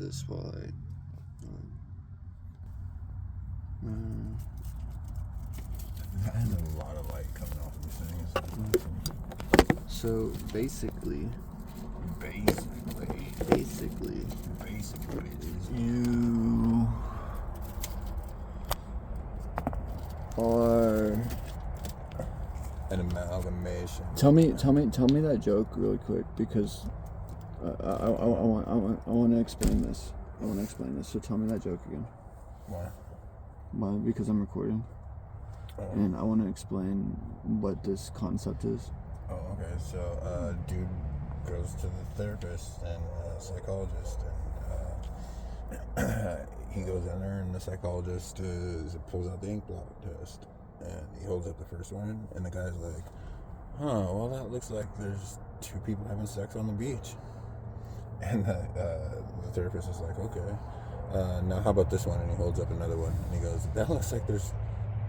this while I... That has a lot of light coming off of these things. So basically, you are an amalgamation. Tell me that joke really quick, because I want to explain this. So tell me that joke again. Why? Because I'm recording. And I want to explain what this concept is. Oh, okay. So, dude goes to the therapist and psychologist, and he goes in there, and the psychologist pulls out the ink blot test, and he holds up the first one, and the guy's like, well, that looks like there's two people having sex on the beach. And the therapist is like, okay, now how about this one? And he holds up another one, and he goes, that looks like there's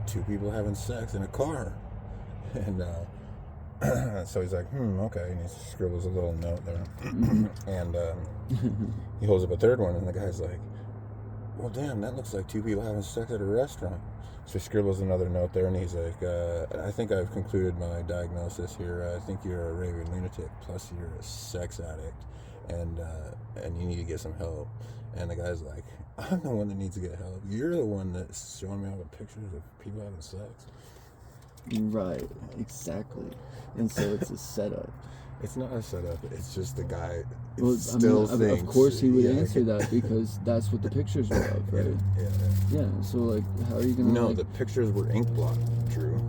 two people having sex in a car. And so he's like, okay, and he scribbles a little note there. And he holds up a third one, and the guy's like, well, damn, that looks like two people having sex at a restaurant. So he scribbles another note there, and he's like, I think I've concluded my diagnosis here. I think you're a raving lunatic, plus you're a sex addict, and you need to get some help. And the guy's like, I'm the one that needs to get help. You're the one that's showing me all the pictures of people having sex. Right, exactly. And so it's a setup. It's not a setup. It's just the guy thinks. Of course he would answer that, because that's what the pictures were of, right? Yeah. So, like, how are you going to... No, the pictures were ink blot, Drew.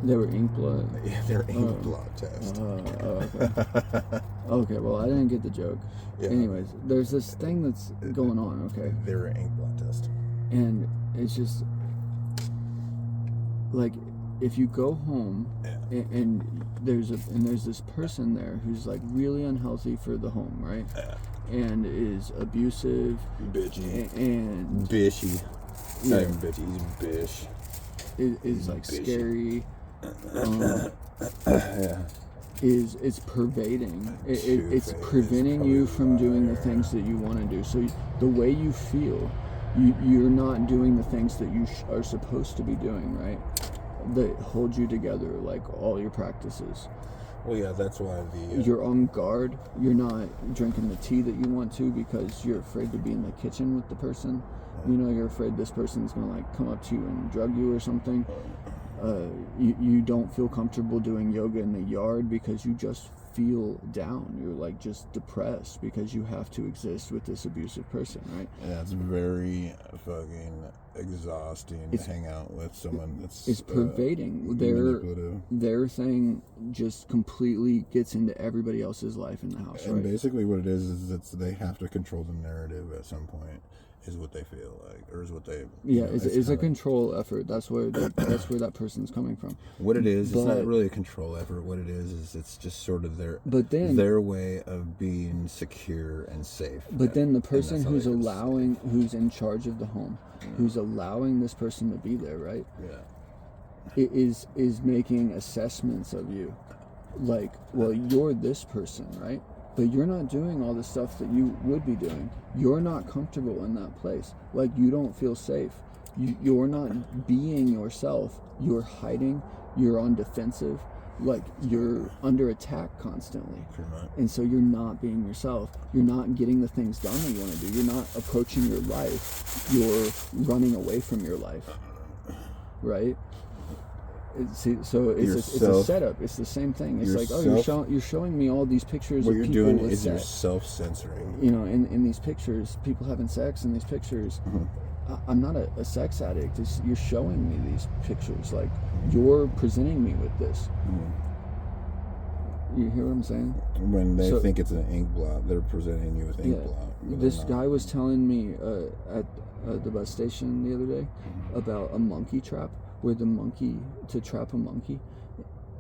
They were ink blot? Yeah, they're ink blot test. Okay. Okay, well, I didn't get the joke. Yeah. Anyways, there's this thing that's going on, okay? They were ink blot test. And it's just... Like, if you go home and there's this person there who's like really unhealthy for the home, right? And is abusive, bitchy, and bishy. Not even bitchy, he's bish. Is like bishy. Scary. It's pervading. It's preventing you from doing the things that you want to do. So the way you feel, you're not doing the things that you are supposed to be doing, right? That hold you together, like all your practices. Well, yeah, that's why you're on guard. You're not drinking the tea that you want to, because you're afraid to be in the kitchen with the person. You know, you're afraid this person's gonna like come up to you and drug you or something. You don't feel comfortable doing yoga in the yard because you just feel down. You're like just depressed because you have to exist with this abusive person, right? Yeah, it's very fucking exhausting to hang out with someone that's it's pervading. Their thing just completely gets into everybody else's life in the house, and right? Basically what it is it's they have to control the narrative at some point, is what they feel like, or is what they... Yeah, it's a control effort. That's where that's where that person's coming from. What it is, it's not really a control effort. What it is it's just sort of their way of being secure and safe. But then the person who's in charge of the home, who's allowing this person to be there, right? Yeah. Is making assessments of you. Like, well, you're this person, right? But you're not doing all the stuff that you would be doing. You're not comfortable in that place. Like, you don't feel safe. You're not being yourself. You're hiding. You're on defensive. Like, you're under attack constantly. And so you're not being yourself. You're not getting the things done that you want to do. You're not approaching your life. You're running away from your life. Right? So it's a setup. It's the same thing. It's like, you're showing me all these pictures of people with sex. What you're doing is you're self-censoring. You know, in these pictures, people having sex in these pictures. I'm not a sex addict. You're showing me these pictures. Like, you're presenting me with this. You hear what I'm saying? When they think it's an ink blot, they're presenting you with ink blot. This guy was telling me at the bus station the other day about a monkey trap. Where to trap a monkey,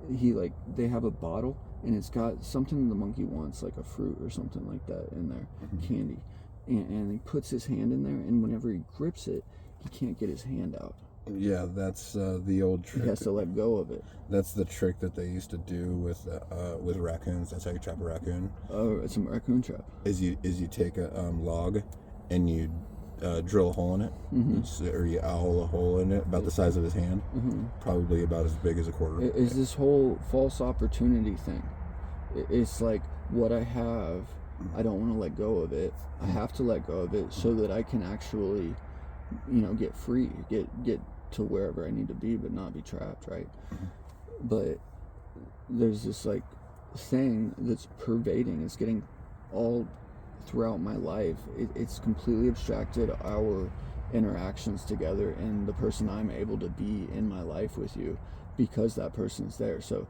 they have a bottle and it's got something the monkey wants, like a fruit or something like that in there, candy, and he puts his hand in there, and whenever he grips it, he can't get his hand out. Yeah, that's the old trick. He has to let go of it. That's the trick that they used to do with raccoons. That's how you trap a raccoon. Oh, it's a raccoon trap. Is you take a log and you drill a hole in it, or you owl a hole in it about the size of his hand, probably about as big as a quarter. Is this whole false opportunity thing? It's like what I have, I don't want to let go of it. I have to let go of it so that I can actually, get free, get to wherever I need to be, but not be trapped, right? But there's this like thing that's pervading. It's getting all throughout my life. It's completely abstracted our interactions together and the person I'm able to be in my life with you because that person's there. So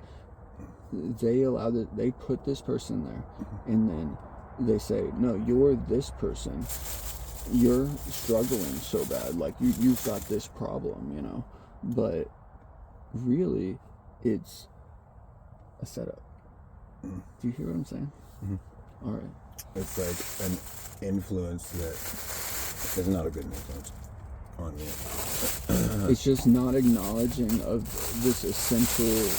they put this person there, and then they say, no, you're this person, you're struggling so bad, like you've got this problem, but really it's a setup. Do you hear what I'm saying? All right. It's like an influence that is not a good influence on you. It's just not acknowledging of this essential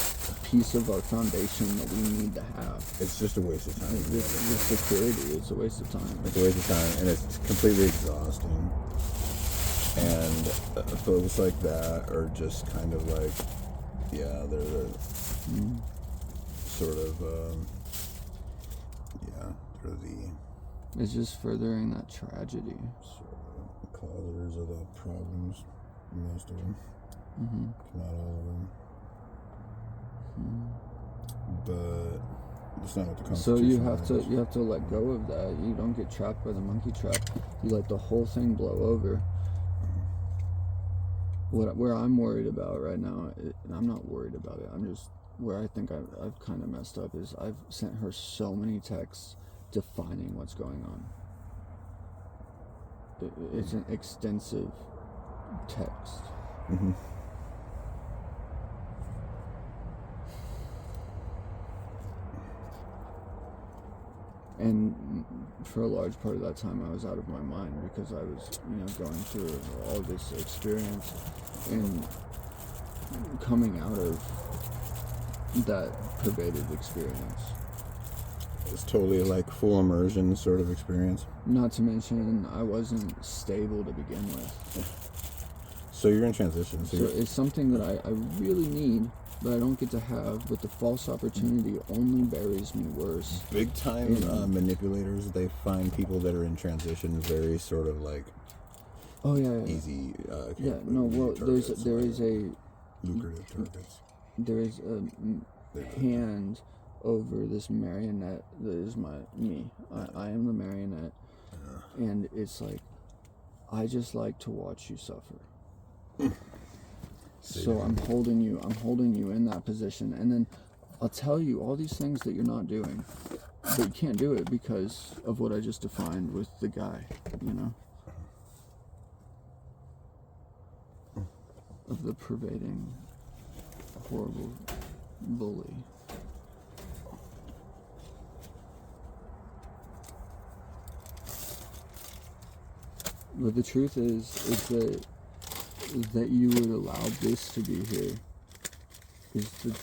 piece of our foundation that we need to have. It's just a waste of time. This security, it's a waste of time. It's a waste of time, and it's completely exhausting. And folks like that are just kind of like, yeah, they're sort of, they're the... It's just furthering that tragedy. Sort of causers of the problems, most of them. Not all of them. But it's not what the Constitution So is. you have to let go of that. You don't get trapped by the monkey trap. You let the whole thing blow over. Where I'm worried about right now, and I'm not worried about it. I'm just where I think I've kind of messed up is I've sent her so many texts defining what's going on. It's an extensive text. And for a large part of that time, I was out of my mind because I was, going through all this experience and coming out of that pervaded experience. It's totally like full immersion sort of experience. Not to mention, I wasn't stable to begin with. So you're in transition. So it's something that I really need, but I don't get to have. But the false opportunity only buries me worse. Big time manipulators, they find people that are in transition very sort of like easy. There is a lucrative targets. There is a hand over this Mariennette that is me. I am the Mariennette, and it's like I just like to watch you suffer. So I'm holding you in that position, and then I'll tell you all these things that you're not doing, but you can't do it because of what I just defined with the guy, of the pervading, horrible bully. But the truth is that you would allow this to be here is the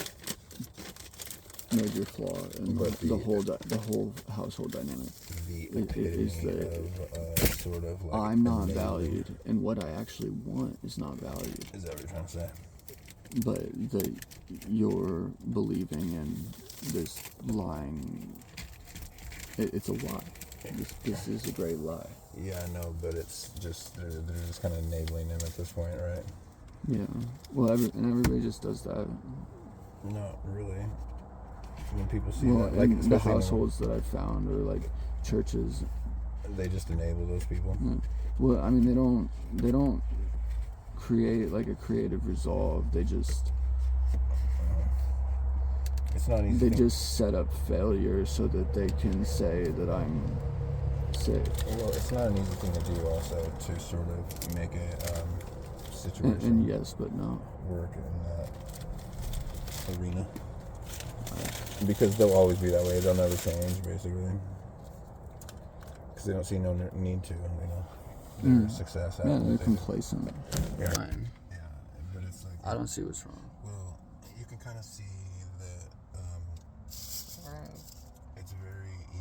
major flaw in the whole household dynamic. The epitome of sort of like I'm not valued, and what I actually want is not valued. Is that what you're trying to say? But you're believing in this lying. It's a lie. This is a great lie. Yeah, I know, but it's just they're just kind of enabling him at this point, right? Yeah. Well, everybody just does that. Not really. When people see Well, that, like the households that I've found, or like churches, they just enable those people. Yeah. Well, I mean, they don't create like a creative resolve. They just it's not easy. They just set up failure so that they can say that I'm sick. Well, it's not an easy thing to do, also, to sort of make a situation. And yes, but no. Work in that arena. Because they'll always be that way. They'll never change, basically. Because they don't see no need to, Their success. Yeah, they're complacent. Yeah. I don't see what's wrong. Well, you can kind of see